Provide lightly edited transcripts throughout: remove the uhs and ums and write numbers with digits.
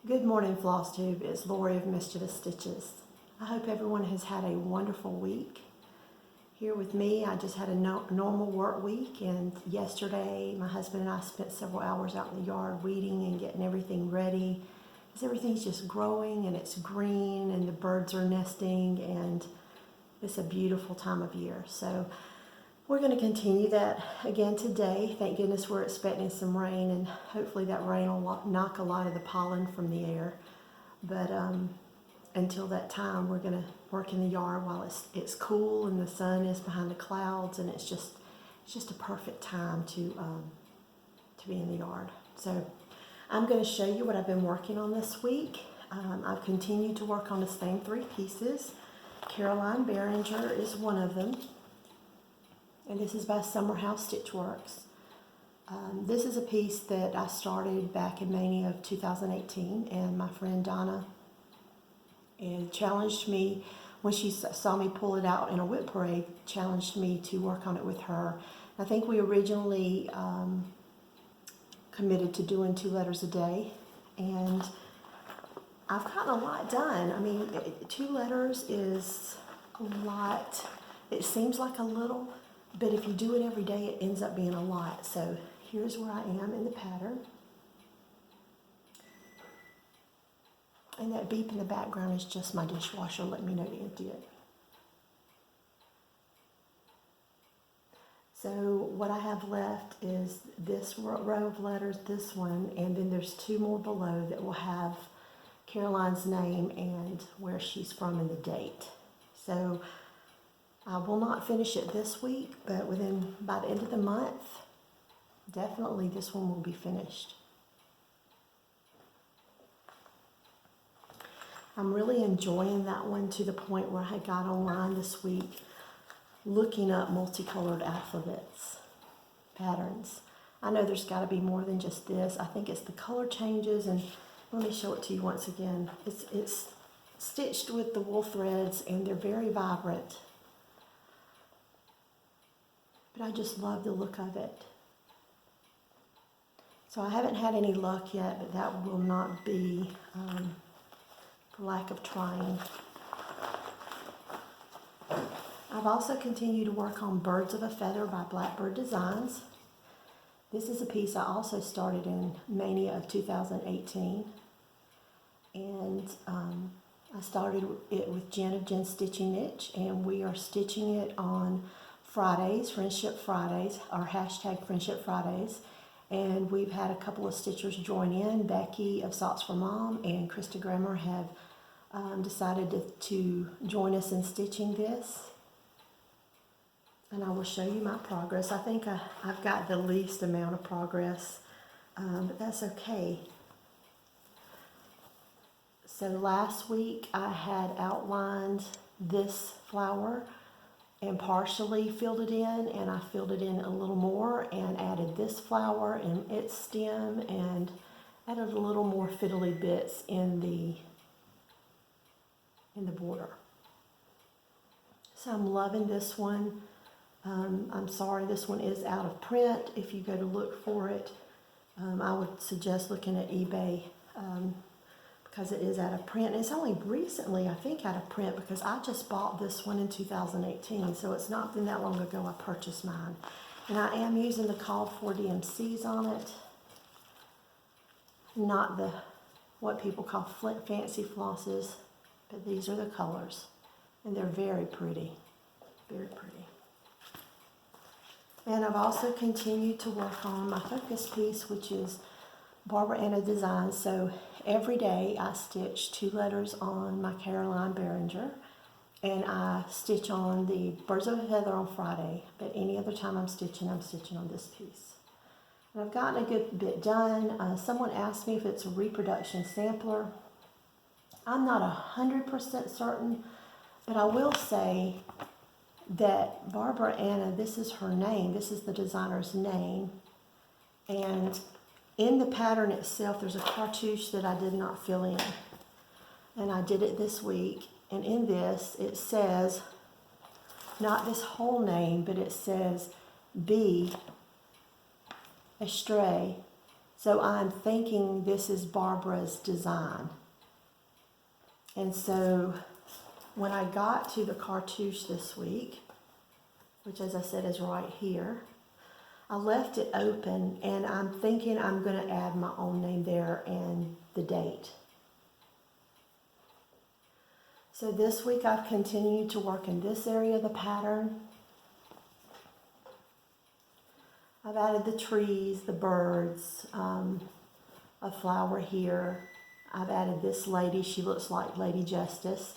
Good morning, Flosstube. It's Lori of MischievousStitches. I hope everyone has had a wonderful week. Here with me, I just had a normal work week, and yesterday my husband and I spent several hours out in the yard weeding and getting everything ready. Because everything's just growing and it's green and the birds are nesting and it's a beautiful time of year. So we're going to continue that again today. Thank goodness we're expecting some rain, and hopefully that rain will knock a lot of the pollen from the air. But until that time, we're going to work in the yard while it's cool and the sun is behind the clouds, and it's just a perfect time to be in the yard. So I'm going to show you what I've been working on this week. I've continued to work on the same three pieces. Karoline Beringer is one of them. And this is by Summerhouse Stitchworkes. This is a piece that I started back in May of 2018, and my friend Donna challenged me, when she saw me pull it out in a whip parade, challenged me to work on it with her. I think we originally committed to doing 2 letters a day, and I've gotten a lot done. I mean, 2 letters is a lot. It seems like a little, but if you do it every day, it ends up being a lot. So here's where I am in the pattern. And that beep in the background is just my dishwasher letting me know to empty it. So what I have left is this row of letters, this one, and then there's 2 more below that will have Karoline's name and where she's from and the date. So I will not finish it this week, but by the end of the month, definitely this one will be finished. I'm really enjoying that one to the point where I got online this week looking up multicolored alphabets patterns. I know there's got to be more than just this. I think it's the color changes, and let me show it to you once again. It's stitched with the wool threads, and they're very vibrant. But I just love the look of it. So I haven't had any luck yet, but that will not be for lack of trying. I've also continued to work on Birds of a Feather by Blackbird Designs. This is a piece I also started in May of 2018. And I started it with Jen of Jensstitchingniche, and we are stitching it on Fridays, Friendship Fridays, our hashtag Friendship Fridays, and we've had a couple of stitchers join in. Becky of Socks for Mom and Krista Grammer have decided to join us in stitching this, and I will show you my progress. I think I've got the least amount of progress, but that's okay. So last week I had outlined this flower and partially filled it in, and I filled it in a little more and added this flower and its stem and added a little more fiddly bits in the border. So I'm loving this one. I'm sorry, this one is out of print. If you go to look for it, I would suggest looking at eBay because it is out of print. It's only recently, I think, out of print because I just bought this one in 2018, so it's not been that long ago I purchased mine. And I am using the called for DMCs on it, not the what people call fancy flosses, but these are the colors, and they're very pretty, very pretty. And I've also continued to work on my focus piece, which is Barbara Anna Designs. So every day I stitch 2 letters on my Karoline Beringer, and I stitch on the Birds of a Feather on Friday, but any other time I'm stitching on this piece. And I've gotten a good bit done. Someone asked me if it's a reproduction sampler. I'm not 100% certain, but I will say that Barbara Anna, this is her name, this is the designer's name, and in the pattern itself, there's a cartouche that I did not fill in, and I did it this week. And in this, it says, not this whole name, but it says B, Astray, So I'm thinking this is Barbara's design. And so when I got to the cartouche this week, which as I said is right here, I left it open and I'm thinking I'm going to add my own name there and the date. So this week I've continued to work in this area of the pattern. I've added the trees, the birds, a flower here. I've added this lady, she looks like Lady Justice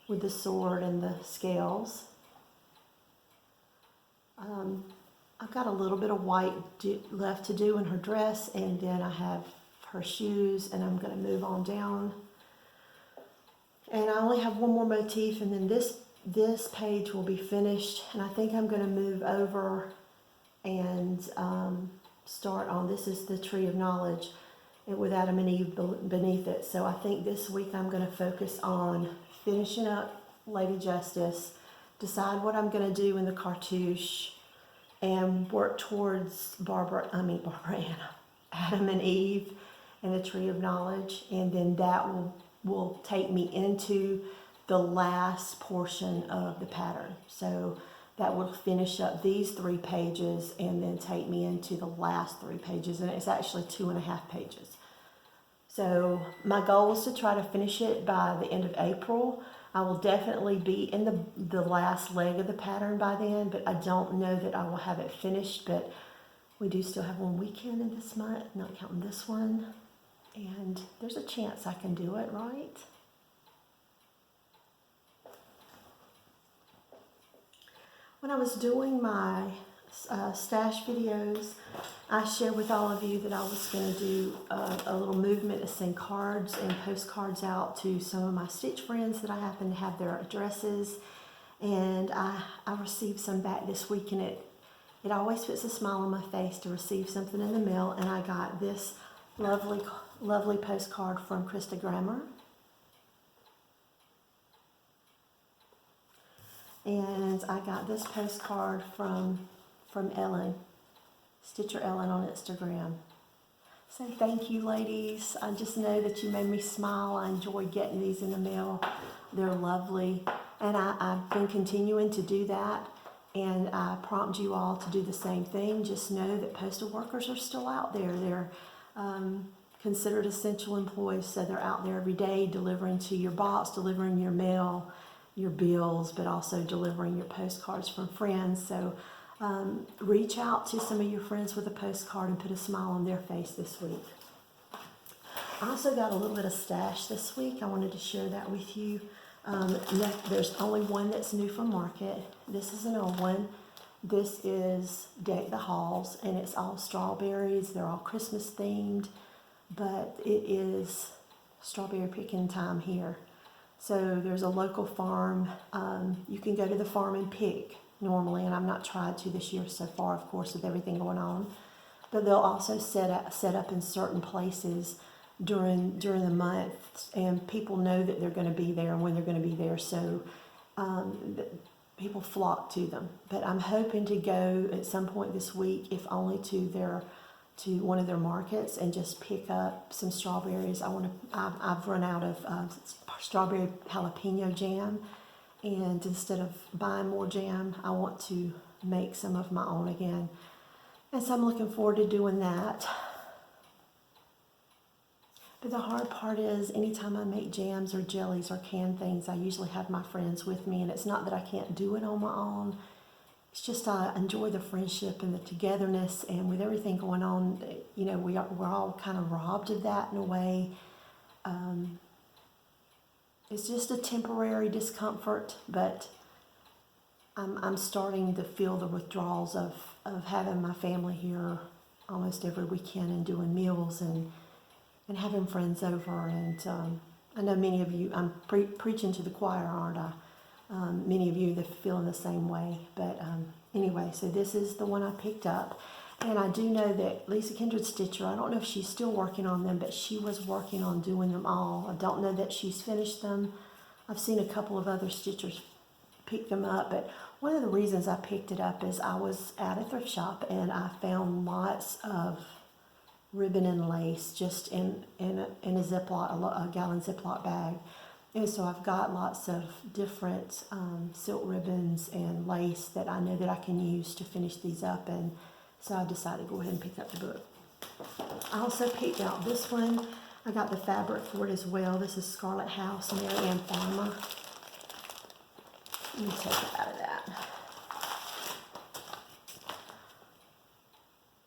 with the sword and the scales. I've got a little bit of white left to do in her dress, and then I have her shoes, and I'm going to move on down. And I only have one more motif, and then this page will be finished, and I think I'm going to move over and start on, this is the Tree of Knowledge, and with Adam and Eve beneath it. So I think this week I'm going to focus on finishing up Lady Justice, decide what I'm going to do in the cartouche, and work towards Adam and Eve and the Tree of Knowledge, and then that will take me into the last portion of the pattern. So that will finish up these 3 pages and then take me into the last 3 pages, and it's actually 2.5 pages. So my goal is to try to finish it by the end of April. I will definitely be in the last leg of the pattern by then, but I don't know that I will have it finished, but we do still have one weekend in this month, not counting this one, and there's a chance I can do it, right? When I was doing my stash videos, I shared with all of you that I was going to do a little movement to send cards and postcards out to some of my stitch friends that I happen to have their addresses, and I received some back this week, and it always puts a smile on my face to receive something in the mail, and I got this lovely postcard from Krista Grammer. And I got this postcard from Ellen, Stitcher Ellen on Instagram. So thank you, ladies. I just know that you made me smile. I enjoy getting these in the mail. They're lovely. And I've been continuing to do that. And I prompt you all to do the same thing. Just know that postal workers are still out there. They're considered essential employees, so they're out there every day delivering to your box, delivering your mail, your bills, but also delivering your postcards from friends. So reach out to some of your friends with a postcard and put a smile on their face this week. I also got a little bit of stash this week. I wanted to share that with you. There's only one that's new from market. This is an old one. This is Deck the Halls, and it's all strawberries. They're all Christmas themed, but it is strawberry picking time here. So there's a local farm. You can go to the farm and pick normally, and I've not tried to this year so far, of course, with everything going on. But they'll also set up in certain places during the month, and people know that they're going to be there and when they're going to be there. So people flock to them. But I'm hoping to go at some point this week, if only to one of their markets, and just pick up some strawberries. I've run out of strawberry jalapeno jam, and instead of buying more jam, I want to make some of my own again. And so I'm looking forward to doing that. But the hard part is, anytime I make jams or jellies or canned things, I usually have my friends with me, and it's not that I can't do it on my own. It's just I enjoy the friendship and the togetherness, and with everything going on, you know, we're all kind of robbed of that in a way. It's just a temporary discomfort, but I'm starting to feel the withdrawals of having my family here almost every weekend and doing meals and having friends over. And I know many of you, I'm preaching to the choir, aren't I? Many of you that are feeling the same way. But anyway, so this is the one I picked up. And I do know that Lisa Kindred Stitcher, I don't know if she's still working on them, but she was working on doing them all. I don't know that she's finished them. I've seen a couple of other stitchers pick them up, but one of the reasons I picked it up is I was at a thrift shop and I found lots of ribbon and lace just in a Ziploc, a gallon Ziploc bag. And so I've got lots of different silk ribbons and lace that I know that I can use to finish these up, and so I decided to go ahead and pick up the book. I also picked out this one. I got the fabric for it as well. This is Scarlet House and Mary Ann Farmer. Let me take it out of that.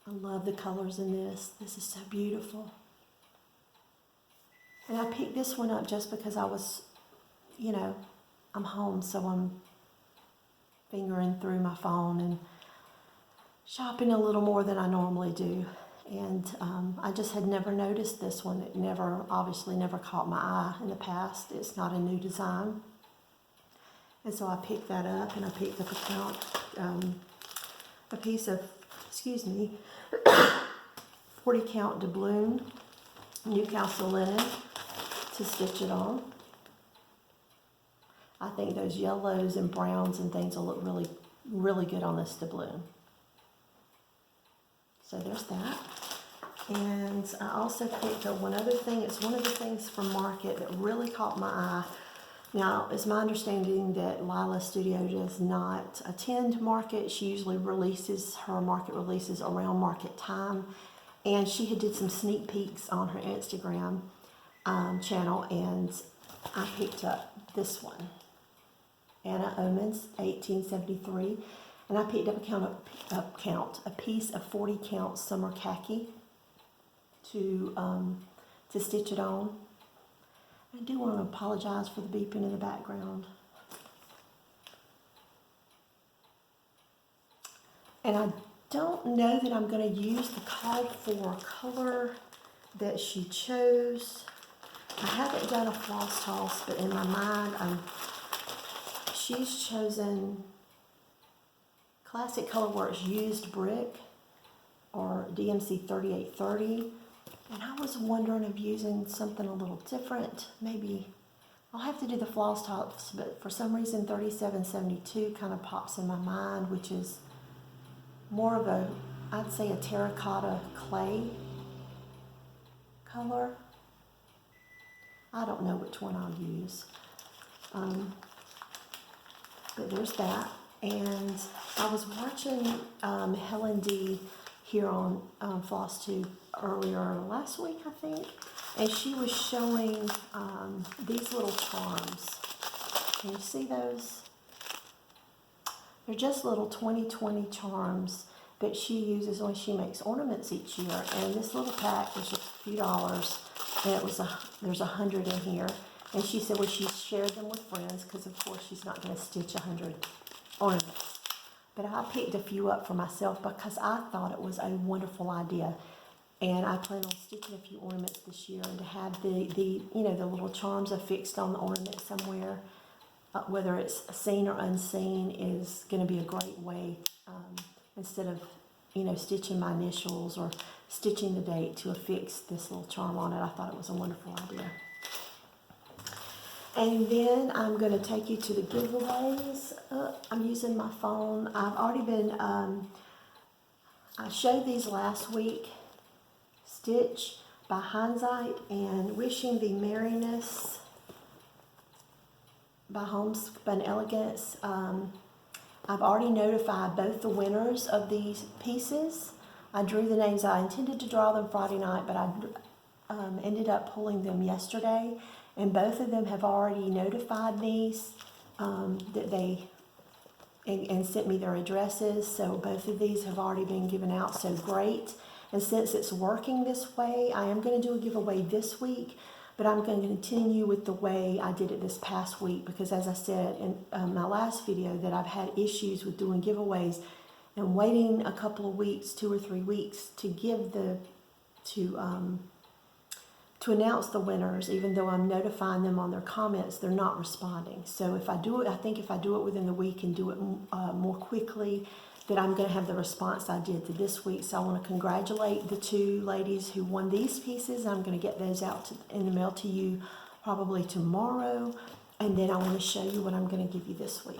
I love the colors in this. This is so beautiful. And I picked this one up just because I was, you know, I'm home, so I'm fingering through my phone and shopping a little more than I normally do. And I just had never noticed this one. It obviously never caught my eye in the past. It's not a new design. And so I picked that up, and I picked up a piece of, 40 count doubloon Newcastle linen to stitch it on. I think those yellows and browns and things will look really, really good on this doubloon. So there's that. And I also picked up one other thing. It's one of the things from Market that really caught my eye. Now, it's my understanding that Lila Studio does not attend Market. She usually releases her Market releases around Market time. And she had did some sneak peeks on her Instagram channel, and I picked up this one. Anna Omens, 1873. And I picked up a piece of 40 count summer khaki to stitch it on. I do want to apologize for the beeping in the background. And I don't know that I'm going to use the called for color that she chose. I haven't done a floss toss, but in my mind, she's chosen Classic Colorworks Used Brick, or DMC 3830. And I was wondering of using something a little different. Maybe I'll have to do the floss tops, but for some reason 3772 kind of pops in my mind, which is more of a, I'd say a terracotta clay color. I don't know which one I'll use. But there's that. And I was watching Helen D here on Flosstube earlier last week, I think, and she was showing these little charms. Can you see those? They're just little 2020 charms that she uses when she makes ornaments each year. And this little pack was just a few dollars, and there's 100 in here. And she said, well, she shared them with friends because, of course, she's not going to stitch 100 ornaments. But I picked a few up for myself because I thought it was a wonderful idea. And I plan on stitching a few ornaments this year, and to have the little charms affixed on the ornament somewhere, whether it's seen or unseen, is going to be a great way, instead of, stitching my initials or stitching the date, to affix this little charm on it. I thought it was a wonderful idea. And then I'm going to take you to the giveaways. I'm using my phone. I've already been, I showed these last week. Stitch by Hindsight and Wishing Thee Merriness by Homespun Elegance. I've already notified both the winners of these pieces. I drew the names. I intended to draw them Friday night, but I ended up pulling them yesterday. And both of them have already notified me that they and sent me their addresses. So both of these have already been given out. So great. And since it's working this way, I am going to do a giveaway this week. But I'm going to continue with the way I did it this past week. Because as I said in my last video, that I've had issues with doing giveaways and waiting a couple of weeks, 2 or 3 weeks, to give to announce the winners. Even though I'm notifying them on their comments, they're not responding. So if I do it, I think if I do it within the week and do it more quickly, that I'm going to have the response I did to this week. So I want to congratulate the 2 ladies who won these pieces. I'm going to get those out in the mail to you probably tomorrow. And then I want to show you what I'm going to give you this week.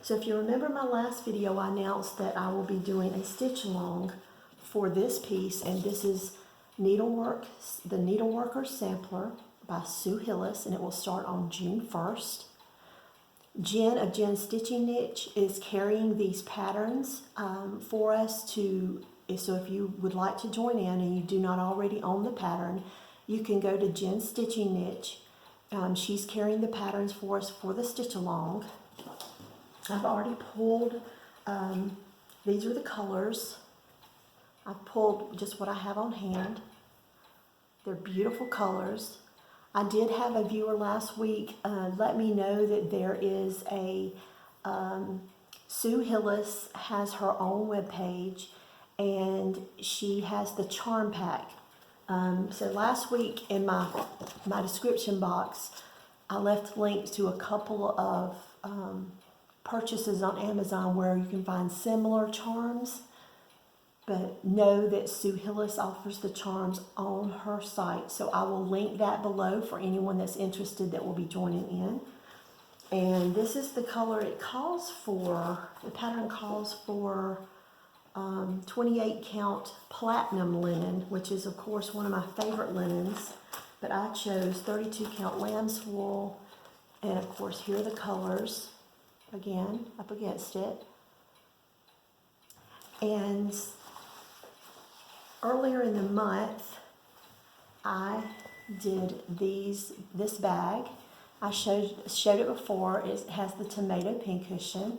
So if you remember my last video, I announced that I will be doing a stitch along for this piece, and this is Needlework, the Needleworker Sampler by Sue Hillis, and it will start on June 1st. Jen of Jensstitchingniche is carrying these patterns for us to, so if you would like to join in and you do not already own the pattern, you can go to Jensstitchingniche. She's carrying the patterns for us for the stitch along. I've already pulled, these are the colors. I've pulled just what I have on hand. They're beautiful colors. I did have a viewer last week let me know that there is a, Sue Hillis has her own webpage, and she has the charm pack. So last week in my description box, I left links to a couple of purchases on Amazon where you can find similar charms, but know that Sue Hillis offers the charms on her site. So I will link that below for anyone that's interested that will be joining in. And this is the color it calls for. The pattern calls for 28 count platinum linen, which is of course one of my favorite linens, but I chose 32 count lamb's wool, and of course here are the colors again up against it. And earlier in the month I did this bag. I showed it before. It has the tomato pincushion.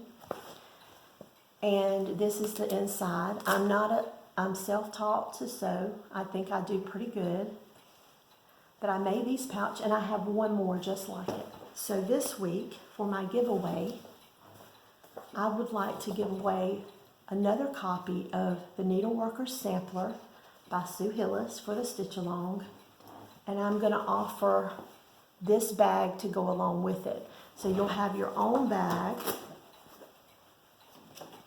And this is the inside. I'm self-taught to sew. I think I do pretty good. But I made these pouch, and I have one more just like it. So this week, for my giveaway, I would like to give away another copy of the Needleworker Sampler by Sue Hillis for the stitch along. And I'm going to offer this bag to go along with it. So you'll have your own bag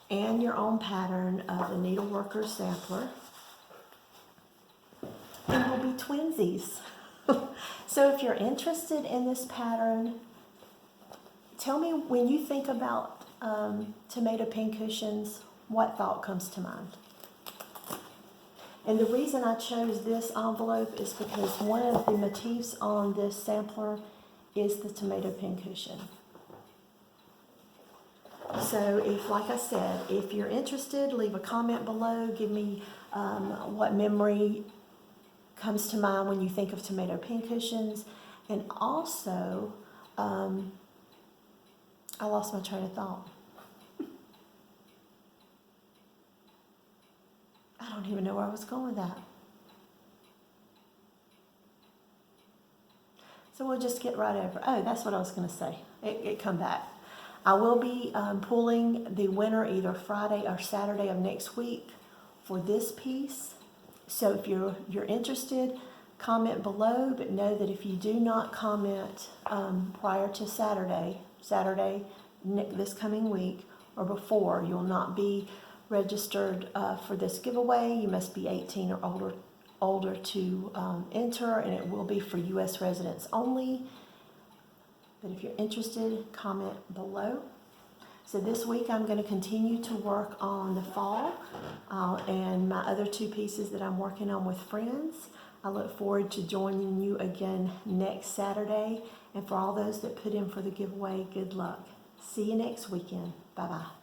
and your own pattern of the Needleworker Sampler. And we'll be twinsies. So if you're interested in this pattern, tell me when you think about tomato pincushions, what thought comes to mind? And the reason I chose this envelope is because one of the motifs on this sampler is the tomato pincushion. So if, like I said, if you're interested, leave a comment below. Give me what memory comes to mind when you think of tomato pincushions. And also, I lost my train of thought. I don't even know where I was going with that. So we'll just get right over. Oh, that's what I was going to say. It come back. I will be pulling the winner either Friday or Saturday of next week for this piece. So if you're interested, comment below, but know that if you do not comment prior to Saturday this coming week or before, you'll not be registered for this giveaway. You must be 18 or older to enter, and it will be for U.S. residents only. But if you're interested, comment below. So this week I'm going to continue to work on the fall and my other two pieces that I'm working on with friends. I look forward to joining you again next Saturday. And for all those that put in for the giveaway, good luck. See you next weekend. Bye-bye.